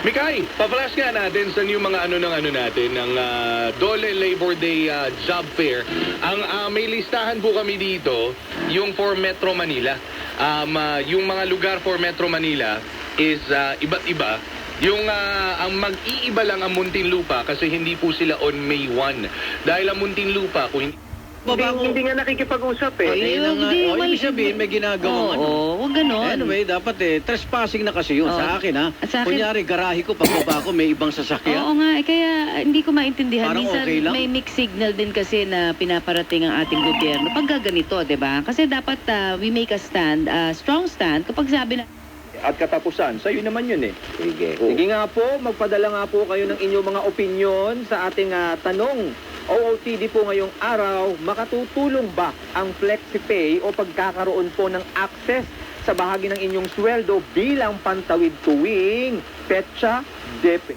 Mikay, pa-flash nga natin sa yung mga ano ng ano natin, ng Dole Labor Day job fair. May listahan po kami dito, yung for Metro Manila. Yung mga lugar for Metro Manila is iba't iba. Yung ang mag-iiba lang ang Muntinlupa kasi hindi po sila on May 1. Dahil ang Muntinlupa, kung hindi nga nakikipag-usap eh. Ibig sabihin, may ginagawa huwag ganon. Anyway, dapat trespassing na kasi yun sa akin, ha? Sa akin- Kunyari, garahe ko, pagbaba ko, may ibang sasakyan. Oo nga, kaya hindi ko maintindihan. Parang Minsan okay lang. may mixed signal din kasi na pinaparating ang ating gobyerno pag gaganito, di ba? Kasi dapat we make a stand, strong stand, kapag sabi na At katapusan, sa'yo naman yun eh. Sige. Sige nga po, magpadala nga po kayo ng inyong mga opinion sa ating tanong. OOTD po ngayong araw, makatutulong ba ang FlexiPay o pagkakaroon po ng access sa bahagi ng inyong sweldo bilang pantawid tuwing petsa DEPE?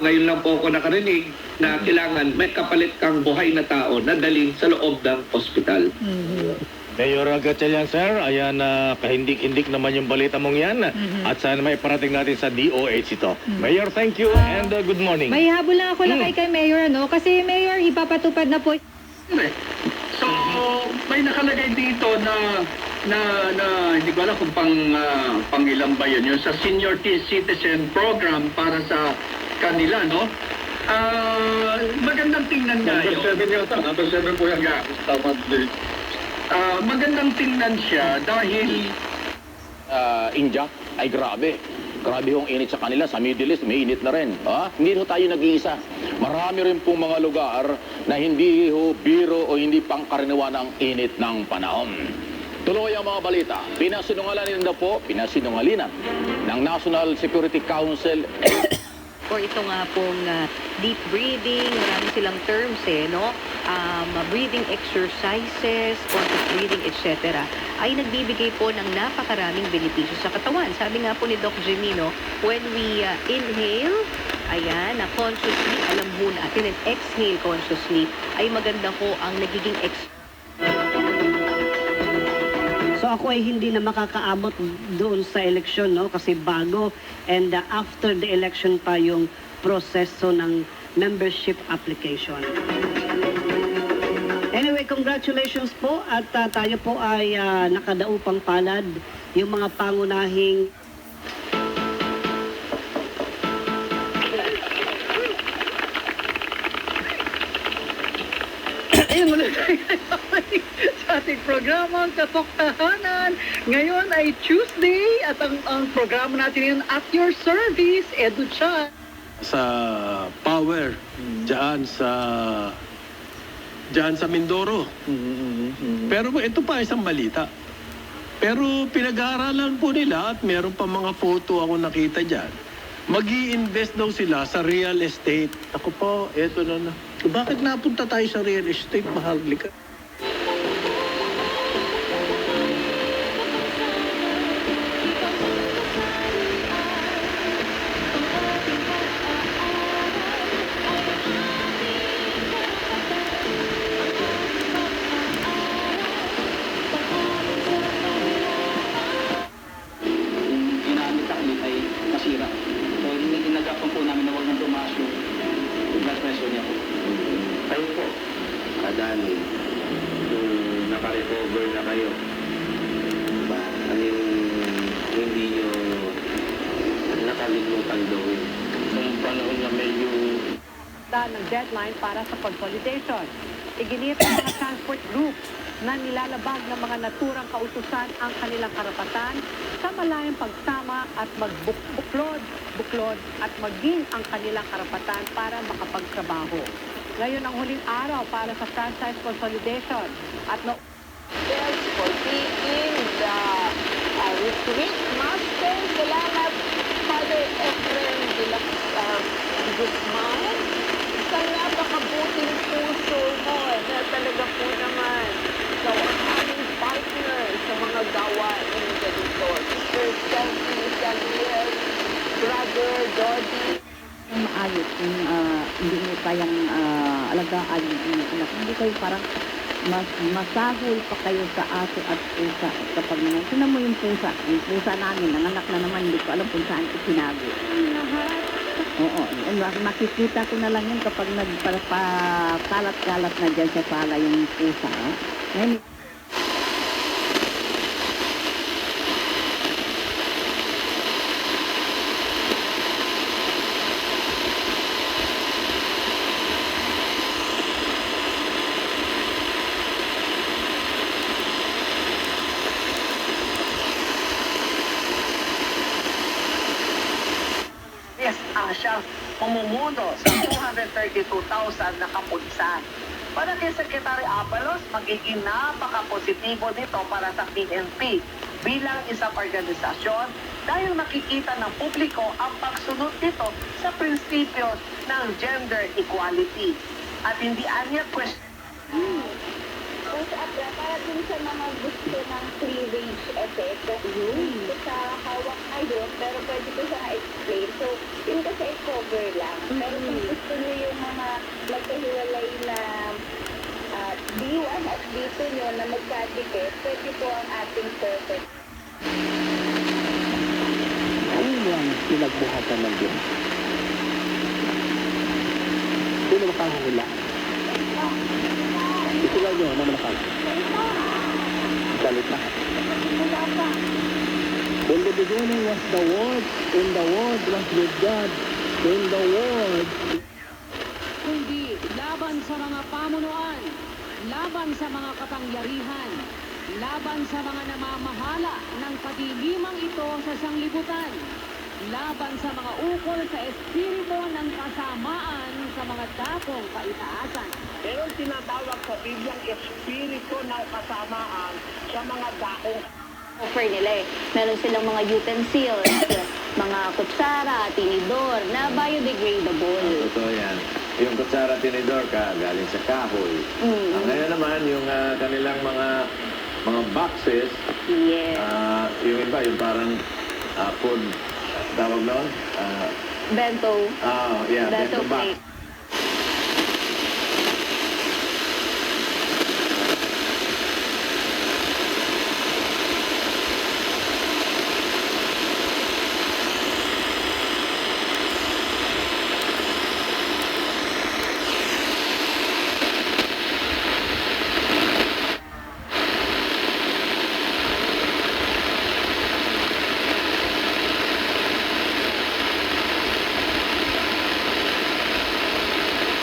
Ngayon lang po ako nakarinig na kailangan may kapalit kang buhay na tao na dalhin sa loob ng ospital. Mayor Gatchalian, sir, ayan, kahindik-hindik naman yung balita mong yan. At sana may parating natin sa DOH ito. Mayor, thank you and good morning. May habol lang ako lakay kay Mayor, ano? Kasi Mayor, ipapatupad na po. So, may nakalagay dito na hindi ko alam kung pang ilan ba yun sa Senior Citizen Program para sa kanila, no? Magandang tingnan nga yun. Number 7 po yan. Tama din. Magandang tingnan siya dahil India ay grabe. Grabe yung init sa kanila. Sa Middle East, may init na rin. Hindi ho tayo nag-iisa. Marami rin pong mga lugar na hindi ho biro o hindi pangkaraniwan ang init ng panahon. Tuloy ang mga balita. Pinasinungalinan ng National Security Council or ito nga pong deep breathing, marami silang terms no? Breathing exercises, conscious breathing, etc. ay nagbibigay po ng napakaraming benepisyo sa katawan. Sabi nga po ni Doc Gemino, when we inhale, ayan, consciously, alam mo natin, and exhale consciously, ay maganda po ang nagiging So ako ay hindi na makakaabot doon sa eleksyon, no? Kasi bago and after the election pa yung proseso ng membership application. Anyway, congratulations po at tayo po ay nakadaupang palad yung mga pangunahing sa ating programang Katok Tahanan. Ngayon ay Tuesday at ang programa natin yun at your service, Edu Chan. Sa power, dyan sa Mindoro. Pero ito pa isang balita. Pero pinag-aaralan po nila at meron pa mga photo ako nakita dyan. Mag-i-invest daw sila sa real estate. Ako po, eto na. Bakit napunta tayo sa real estate, Maharlika? ginamit ang ay masira. So, inagapan po namin na huwag nang tumaas yung blood pressure niya po. Kayo po, kadali, kung nakarecover na kayo, ba, ano yung hindi nyo nakalimutan gawin? Nung panahon na medyo Ng deadline para sa consolidation. Iginit ng mga transport group na nilalabag ng mga naturang kautusan ang kanilang karapatan sa malayang pagsama at magbuklod at maging ang kanilang karapatan para makapagtrabaho. Ngayon ang huling araw para sa franchise consolidation at for taking the retreat master. Salamat, Father Efren de la Guzman. Sa napakabuting puso mo na talaga po naman sa aming partner sa mga gawain ganito. Sister Selfie Xavier, Brother Dodi. maayos kung hindi mo kayang alagaan yung anak. Hindi kayo parang masahol pa kayo sa aso at pusa kapag naman. Tinan mo yung pusa namin, nanganak na naman, hindi ko alam kung saan itinago. Lahat Oo, makikita ko na lang yun kapag nagpakalat-kalat na dyan sa sala yung pusa. Ngayon, ang siyang pumumuno sa 232,000 na kapulisan. Para kay Secretary Abalos, magiging napaka-positibo nito para sa PNP bilang isang organisasyon dahil makikita ng publiko ang pagsunod nito sa prinsipyo ng gender equality. At hindi anya question. Para dun sa mga gusto ng cleavage effect, gusto sa hawak ngayon, pero pwede ko siya explain. So, yun kasi i-cover lang. Pero kung gusto nyo yung mga magkahiwalay na B1 at B2 nyo na magkadikit, pwede po ang ating perfect. Ano yung pinagbuhatan ng Diyos? Sino makahula? Ito lang yun, ano malakal? Galit na. In the beginning was the Word, and the Word was with God, in the Word. Kundi laban sa mga pamunuan, laban sa mga kapangyarihan, laban sa mga namamahala ng kadilimang ito sa sanglibutan, laban sa mga ukol sa espiritu ng kasamaan sa mga dakong kaitaasan. Pero tinatawag sa Bibliang espiritu ng kasamaan sa mga dakong Offer nila eh. Meron silang mga utensils, mga kutsara, tinidor, na biodegradable. Totoo yan. Yung kutsara tinidor ka, galing sa kahoy. Ang ngayon naman, yung kanilang mga boxes, Yes. yung iba, yung parang food, tawag noon? Bento. Yeah, Bento bento box. plate.